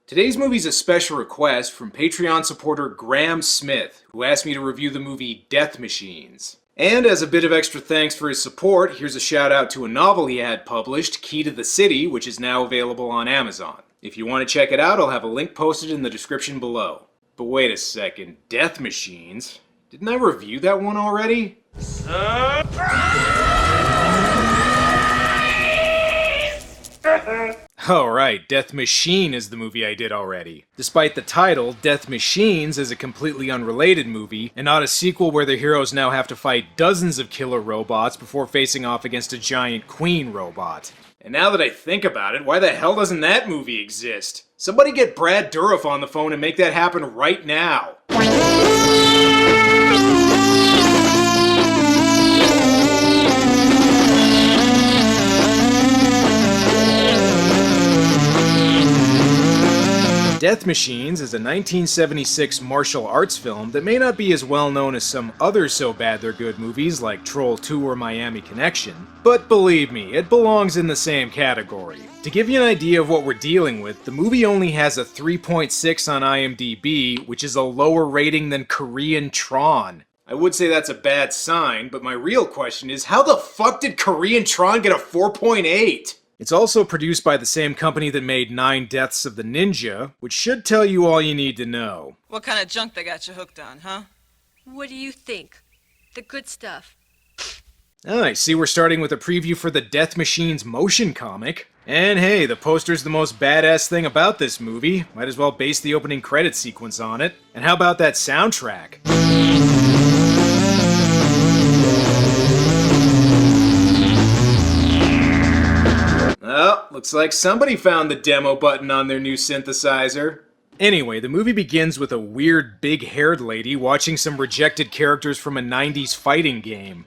Today's movie's a special request from Patreon supporter Graham Smith, who asked me to review the movie Death Machines. And as a bit of extra thanks for his support, here's a shout out to a novel he had published, Key to the City, which is now available on Amazon. If you want to check it out, I'll have a link posted in the description below. But wait a second, Death Machines? Didn't I review that one already? Oh right, Death Machine is the movie I did already. Despite the title, Death Machines is a completely unrelated movie, and not a sequel where the heroes now have to fight dozens of killer robots before facing off against a giant queen robot. And now that I think about it, why the hell doesn't that movie exist? Somebody get Brad Dourif on the phone and make that happen right now. Death Machines is a 1976 martial arts film that may not be as well known as some other so bad they're good movies like Troll 2 or Miami Connection, but believe me, it belongs in the same category. To give you an idea of what we're dealing with, the movie only has a 3.6 on IMDb, which is a lower rating than Korean Tron. I would say that's a bad sign, but my real question is, how the fuck did Korean Tron get a 4.8? It's also produced by the same company that made 9 Deaths of the Ninja, which should tell you all you need to know. What kind of junk they got you hooked on, huh? What do you think? The good stuff. I see we're starting with a preview for the Death Machines motion comic. And hey, the poster's the most badass thing about this movie. Might as well base the opening credit sequence on it. And how about that soundtrack? Well, looks like somebody found the demo button on their new synthesizer. Anyway, the movie begins with a weird, big-haired lady watching some rejected characters from a 90s fighting game.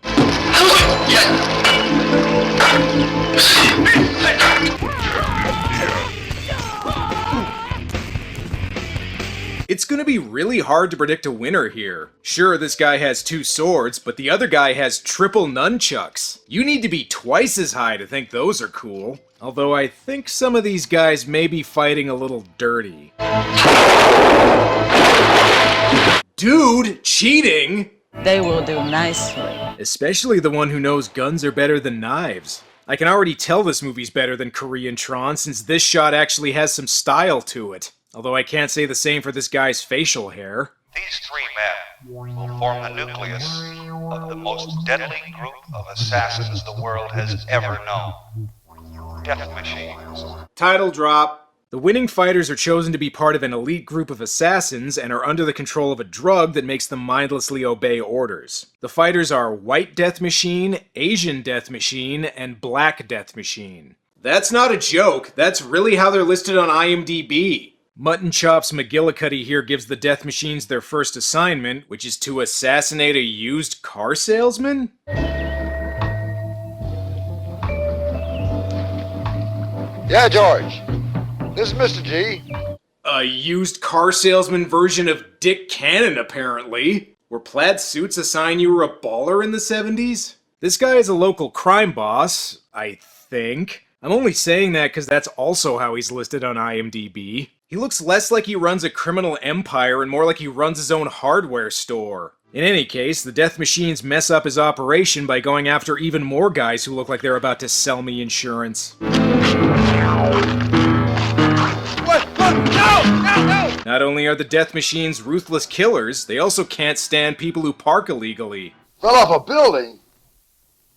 It's gonna be really hard to predict a winner here. Sure, this guy has 2 swords, but the other guy has triple nunchucks. You need to be twice as high to think those are cool. Although I think some of these guys may be fighting a little dirty. Dude, cheating! They will do nicely. Especially the one who knows guns are better than knives. I can already tell this movie's better than Korean Tron since this shot actually has some style to it. Although I can't say the same for this guy's facial hair. These 3 men will form the nucleus of the most deadly group of assassins the world has ever known. Death Machines. Title drop. The winning fighters are chosen to be part of an elite group of assassins and are under the control of a drug that makes them mindlessly obey orders. The fighters are White Death Machine, Asian Death Machine, and Black Death Machine. That's not a joke, that's really how they're listed on IMDb. Mutton Chops McGillicuddy here gives the Death Machines their first assignment, which is to assassinate a used car salesman? Yeah, George. This is Mr. G. A used car salesman version of Dick Cannon, apparently. Were plaid suits a sign you were a baller in the 70s? This guy is a local crime boss, I think. I'm only saying that because that's also how he's listed on IMDb. He looks less like he runs a criminal empire and more like he runs his own hardware store. In any case, the Death Machines mess up his operation by going after even more guys who look like they're about to sell me insurance. What? No! Not only are the Death Machines ruthless killers, they also can't stand people who park illegally. Fell off a building?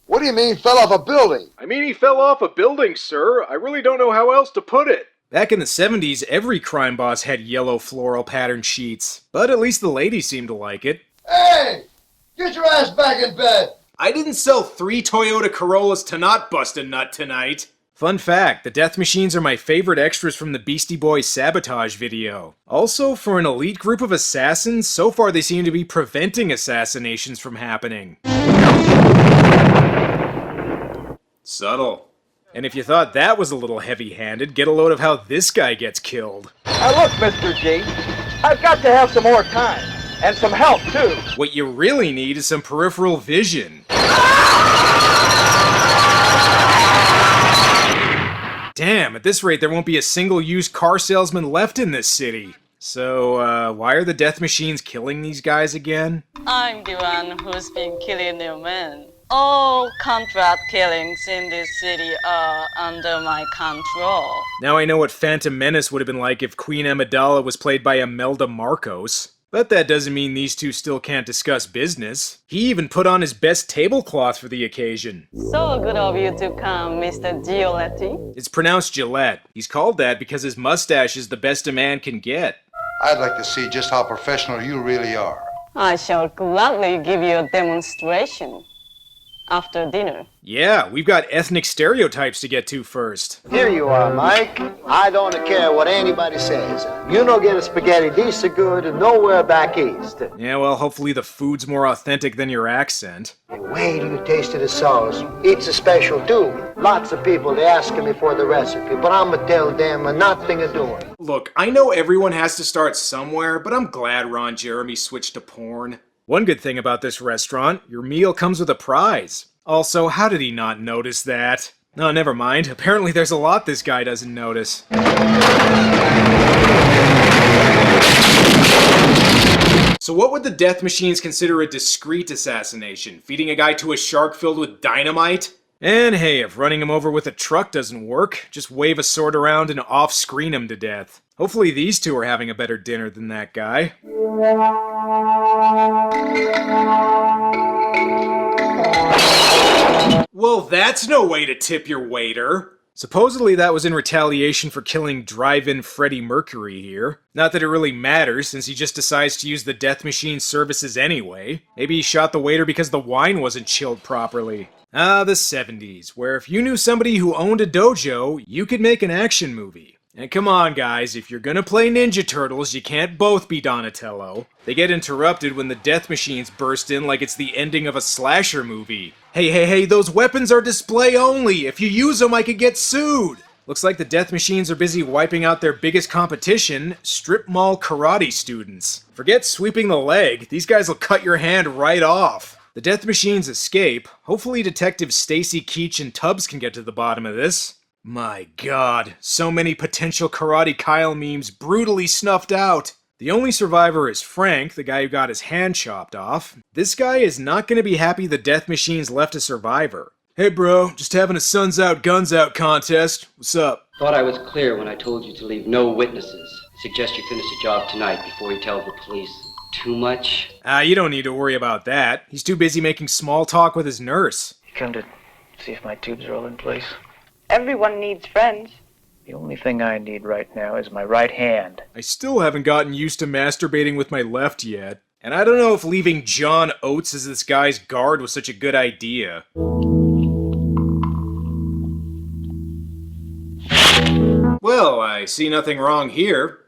What do you mean, fell off a building? I mean, he fell off a building, sir. I really don't know how else to put it. Back in the 70s, every crime boss had yellow floral pattern sheets. But at least the ladies seemed to like it. Hey! Get your ass back in bed! I didn't sell 3 Toyota Corollas to not bust a nut tonight. Fun fact, the Death Machines are my favorite extras from the Beastie Boys Sabotage video. Also, for an elite group of assassins, so far they seem to be preventing assassinations from happening. Subtle. And if you thought that was a little heavy-handed, get a load of how this guy gets killed. Now look, Mr. G, I've got to have some more time. And some help, too. What you really need is some peripheral vision. Damn, at this rate there won't be a single used car salesman left in this city. So, why are the death machines killing these guys again? I'm the one who's been killing their men. All contract killings in this city are under my control. Now I know what Phantom Menace would have been like if Queen Amidala was played by Imelda Marcos. But that doesn't mean these two still can't discuss business. He even put on his best tablecloth for the occasion. So good of you to come, Mr. Gioletti. It's pronounced Gillette. He's called that because his mustache is the best a man can get. I'd like to see just how professional you really are. I shall gladly give you a demonstration after dinner. Yeah, we've got ethnic stereotypes to get to first. Here you are, Mike. I don't care what anybody says. You no get a spaghetti decent good and nowhere back east. Yeah, well, hopefully the food's more authentic than your accent. Wait till you taste the sauce. It's a special too. Lots of people, they asking me for the recipe, but I'ma tell them nothing to do. Look, I know everyone has to start somewhere, but I'm glad Ron Jeremy switched to porn. One good thing about this restaurant, your meal comes with a prize. Also, how did he not notice that? No, never mind. Apparently there's a lot this guy doesn't notice. So what would the death machines consider a discreet assassination? Feeding a guy to a shark filled with dynamite? And hey, if running him over with a truck doesn't work, just wave a sword around and off-screen him to death. Hopefully these two are having a better dinner than that guy. Well, that's no way to tip your waiter. Supposedly that was in retaliation for killing Drive-In Freddie Mercury here. Not that it really matters, since he just decides to use the death machine services anyway. Maybe he shot the waiter because the wine wasn't chilled properly. Ah, the 70s, where if you knew somebody who owned a dojo, you could make an action movie. And come on guys, if you're gonna play Ninja Turtles, you can't both be Donatello. They get interrupted when the death machines burst in like it's the ending of a slasher movie. Hey, those weapons are display only! If you use them, I could get sued! Looks like the death machines are busy wiping out their biggest competition, strip mall karate students. Forget sweeping the leg, these guys will cut your hand right off. The death machines escape. Hopefully Detectives Stacy, Keach, and Tubbs can get to the bottom of this. My god, so many potential Karate Kyle memes brutally snuffed out. The only survivor is Frank, the guy who got his hand chopped off. This guy is not going to be happy the death machines left a survivor. Hey bro, just having a suns out, guns out contest. What's up? Thought I was clear when I told you to leave no witnesses. Suggest you finish the job tonight before you tell the police too much. You don't need to worry about that. He's too busy making small talk with his nurse. You come to see if my tubes are all in place? Everyone needs friends. The only thing I need right now is my right hand. I still haven't gotten used to masturbating with my left yet. And I don't know if leaving John Oates as this guy's guard was such a good idea. Well, I see nothing wrong here.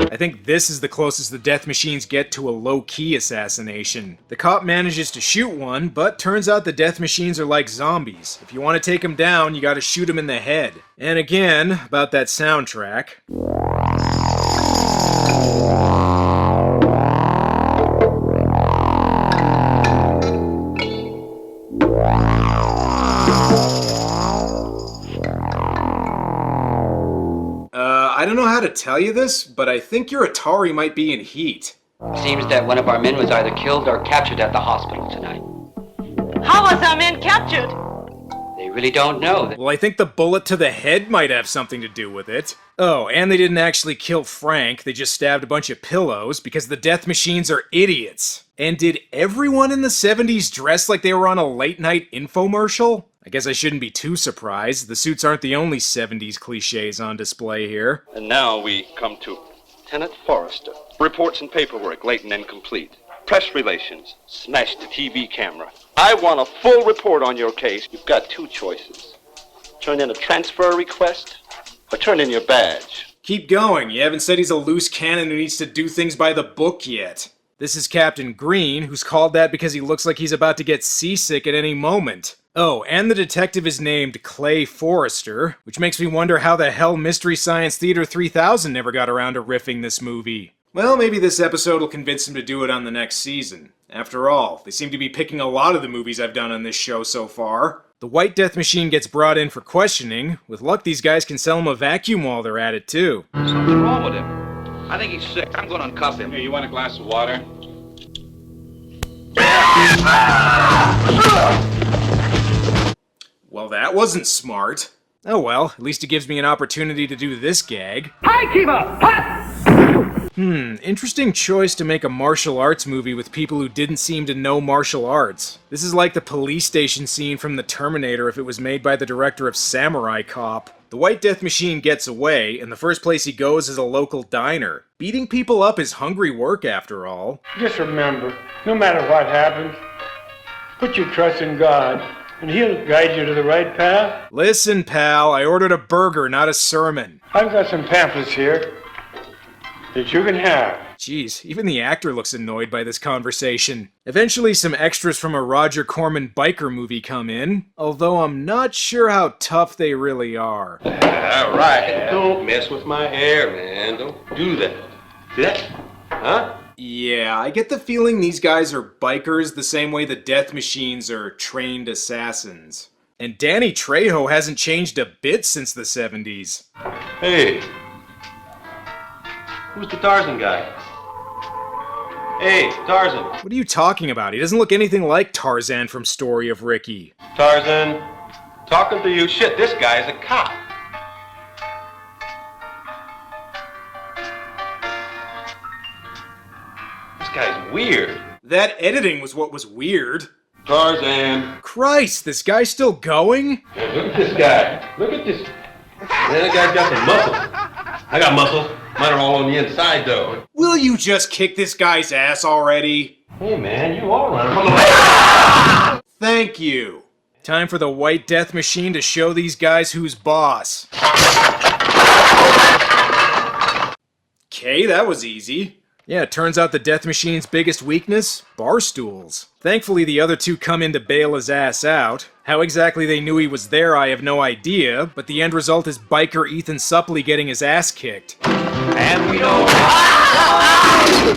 I think this is the closest the death machines get to a low-key assassination. The cop manages to shoot one, but turns out the death machines are like zombies. If you want to take them down, you gotta shoot them in the head. And again, about that soundtrack. I don't know how to tell you this, but I think your Atari might be in heat. Seems that one of our men was either killed or captured at the hospital tonight. How was our man captured? They really don't know. Well, I think the bullet to the head might have something to do with it. Oh, and they didn't actually kill Frank, they just stabbed a bunch of pillows because the death machines are idiots. And did everyone in the 70s dress like they were on a late-night infomercial? I guess I shouldn't be too surprised. The suits aren't the only 70s cliches on display here. And now we come to Lieutenant Forrester. Reports and paperwork late and incomplete. Press relations. Smashed the TV camera. I want a full report on your case. You've got two choices. Turn in a transfer request or turn in your badge. Keep going. You haven't said he's a loose cannon who needs to do things by the book yet. This is Captain Green, who's called that because he looks like he's about to get seasick at any moment. Oh, and the detective is named Clay Forrester, which makes me wonder how the hell Mystery Science Theater 3000 never got around to riffing this movie. Well, maybe this episode will convince him to do it on the next season. After all, they seem to be picking a lot of the movies I've done on this show so far. The White Death Machine gets brought in for questioning. With luck, these guys can sell him a vacuum while they're at it, too. Something's wrong with him. I think he's sick. I'm going to uncuff him. Hey, you want a glass of water? Well, that wasn't smart. Oh well, at least it gives me an opportunity to do this gag. Hi, Kiva! Interesting choice to make a martial arts movie with people who didn't seem to know martial arts. This is like the police station scene from The Terminator if it was made by the director of Samurai Cop. The White Death Machine gets away, and the first place he goes is a local diner. Beating people up is hungry work, after all. Just remember, no matter what happens, put your trust in God, and He'll guide you to the right path. Listen, pal, I ordered a burger, not a sermon. I've got some pamphlets here that you can have. Jeez, even the actor looks annoyed by this conversation. Eventually, some extras from a Roger Corman biker movie come in, although I'm not sure how tough they really are. All right, don't mess with my hair, man. Don't do that. See that? Huh? Yeah, I get the feeling these guys are bikers the same way the Death Machines are trained assassins. And Danny Trejo hasn't changed a bit since the 70s. Hey. Who's the Tarzan guy? Hey, Tarzan. What are you talking about? He doesn't look anything like Tarzan from Story of Ricky. Tarzan. Talking to you. Shit, this guy's a cop. This guy's weird. That editing was what was weird. Tarzan. Christ, this guy's still going? Hey, look at this guy. Look at this. Man, that guy's got some muscle. I got muscle. Mine are all on the inside, though. Will you just kick this guy's ass already? Hey, man, you all run. Thank you. Time for the White Death Machine to show these guys who's boss. Okay, that was easy. Yeah, it turns out the Death Machine's biggest weakness? Bar stools. Thankfully, the other two come in to bail his ass out. How exactly they knew he was there, I have no idea, but the end result is biker Ethan Suplee getting his ass kicked. And we know.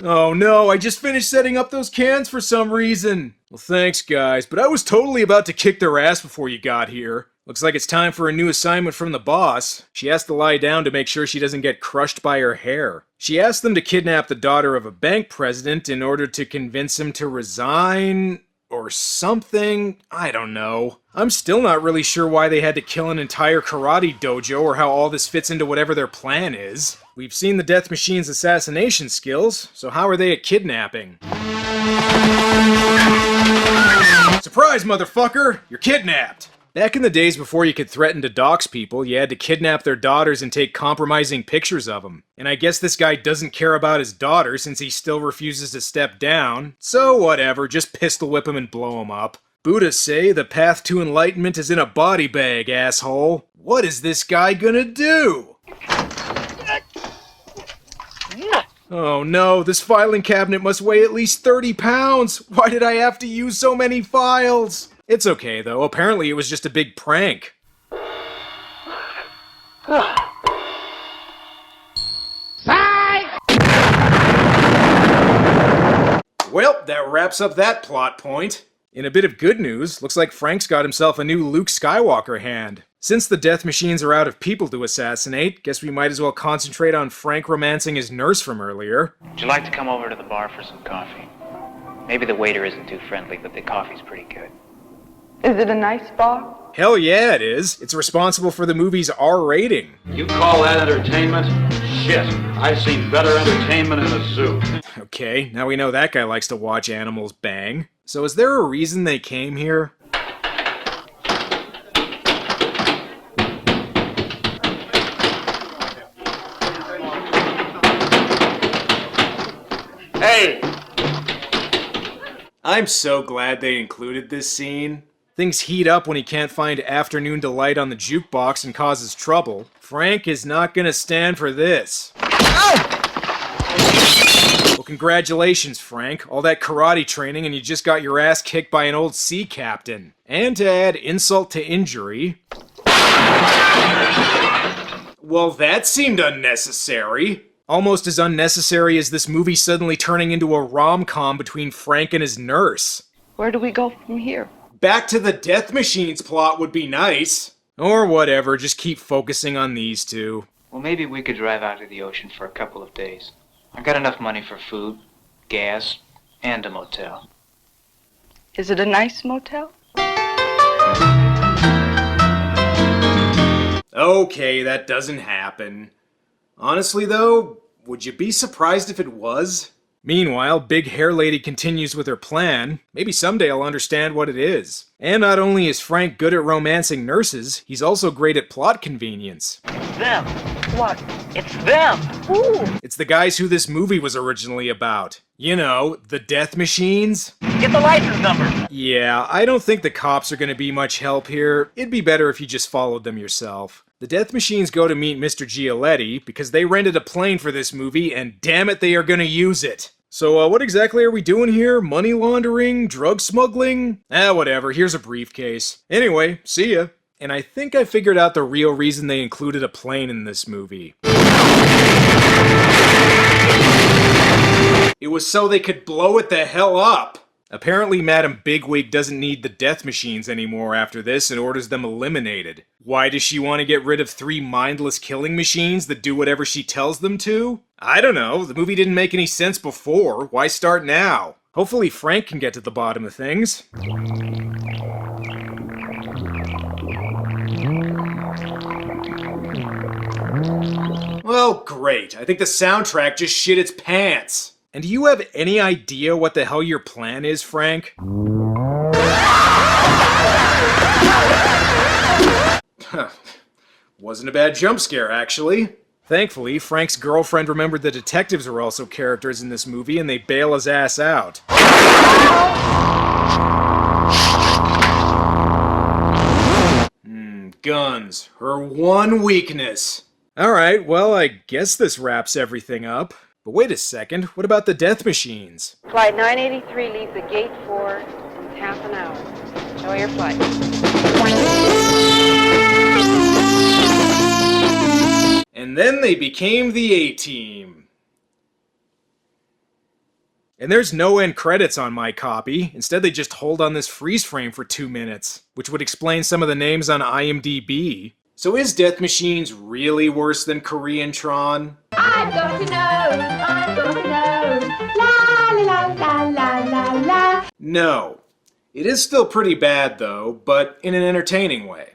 Oh no, I just finished setting up those cans for some reason. Well, thanks guys, but I was totally about to kick their ass before you got here. Looks like it's time for a new assignment from the boss. She has to lie down to make sure she doesn't get crushed by her hair. She asked them to kidnap the daughter of a bank president in order to convince him to resign, or something. I don't know. I'm still not really sure why they had to kill an entire karate dojo or how all this fits into whatever their plan is. We've seen the Death Machine's assassination skills, so how are they at kidnapping? Surprise, motherfucker! You're kidnapped! Back in the days before you could threaten to dox people, you had to kidnap their daughters and take compromising pictures of them. And I guess this guy doesn't care about his daughter since he still refuses to step down. So whatever, just pistol whip him and blow him up. Buddhists say the path to enlightenment is in a body bag, asshole. What is this guy gonna do? Oh no, this filing cabinet must weigh at least 30 pounds! Why did I have to use so many files? It's okay though, apparently it was just a big prank. Well, that wraps up that plot point. In a bit of good news, looks like Frank's got himself a new Luke Skywalker hand. Since the Death Machines are out of people to assassinate, guess we might as well concentrate on Frank romancing his nurse from earlier. Would you like to come over to the bar for some coffee? Maybe the waiter isn't too friendly, but the coffee's pretty good. Is it a nice bar? Hell yeah, it is. It's responsible for the movie's R rating. You call that entertainment? Shit. I've seen better entertainment in a zoo. Okay, now we know that guy likes to watch animals bang. So is there a reason they came here? Hey! I'm so glad they included this scene. Things heat up when he can't find Afternoon Delight on the jukebox and causes trouble. Frank is not gonna stand for this. Well, congratulations, Frank. All that karate training and you just got your ass kicked by an old sea captain. And to add insult to injury... Well, that seemed unnecessary. Almost as unnecessary as this movie suddenly turning into a rom-com between Frank and his nurse. Where do we go from here? back to the Death Machines plot would be nice. Or whatever, just keep focusing on these two. Well, maybe we could drive out to the ocean for a couple of days. I've got enough money for food, gas, and a motel. Is it a nice motel? Okay, that doesn't happen. Honestly though, would you be surprised if it was? Meanwhile, Big Hair Lady continues with her plan. Maybe someday I'll understand what it is. And not only is Frank good at romancing nurses, he's also great at plot convenience. Them. What? It's them. Who? It's the guys who this movie was originally about. You know, the Death Machines. Get the license number. Yeah, I don't think the cops are gonna be much help here. It'd be better if you just followed them yourself. The Death Machines go to meet Mr. Gialetti because they rented a plane for this movie and damn it, they are gonna use it. So what exactly are we doing here? Money laundering? Drug smuggling? Whatever, here's a briefcase. Anyway, see ya. And I think I figured out the real reason they included a plane in this movie. It was so they could blow it the hell up! Apparently Madam Bigwig doesn't need the Death Machines anymore after this and orders them eliminated. Why does she want to get rid of 3 mindless killing machines that do whatever she tells them to? I don't know, the movie didn't make any sense before, why start now? Hopefully Frank can get to the bottom of things. Well, great, I think the soundtrack just shit its pants. And do you have any idea what the hell your plan is, Frank? Wasn't a bad jump scare, actually. Thankfully, Frank's girlfriend remembered the detectives are also characters in this movie, and they bail his ass out. Guns. Her one weakness. Alright, well, I guess this wraps everything up. But wait a second, what about the Death Machines? Flight 983 leaves at gate 4 in half an hour. Enjoy your flight. And then they became the A-Team. And there's no end credits on my copy. Instead, they just hold on this freeze frame for 2 minutes, which would explain some of the names on IMDb. So is Death Machines really worse than Korean Tron? I'm going to know, I'm going to know, la la la la la la. No. It is still pretty bad though, but in an entertaining way.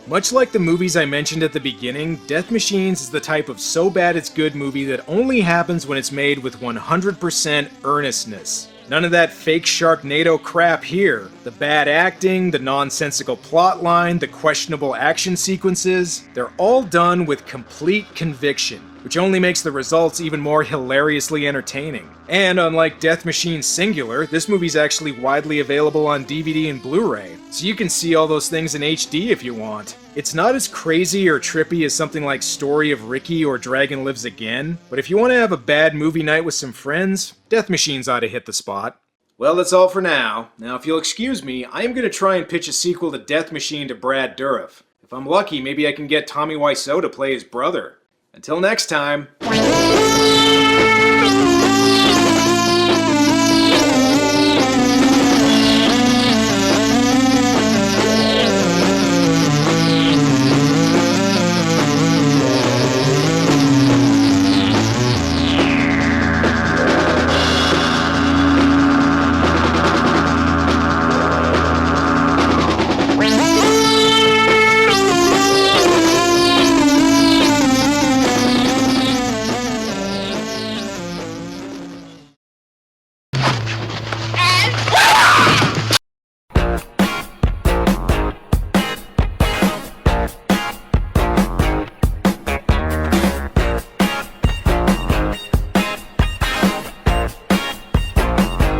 Much like the movies I mentioned at the beginning, Death Machines is the type of so bad it's good movie that only happens when it's made with 100% earnestness. None of that fake Sharknado crap here. The bad acting, the nonsensical plotline, the questionable action sequences, they're all done with complete conviction, which only makes the results even more hilariously entertaining. And unlike Death Machine Singular, this movie's actually widely available on DVD and Blu-ray, so you can see all those things in HD if you want. It's not as crazy or trippy as something like Story of Ricky or Dragon Lives Again, but if you want to have a bad movie night with some friends, Death Machines ought to hit the spot. Well, that's all for now. Now, if you'll excuse me, I am going to try and pitch a sequel to Death Machine to Brad Dourif. If I'm lucky, maybe I can get Tommy Wiseau to play his brother. Until next time.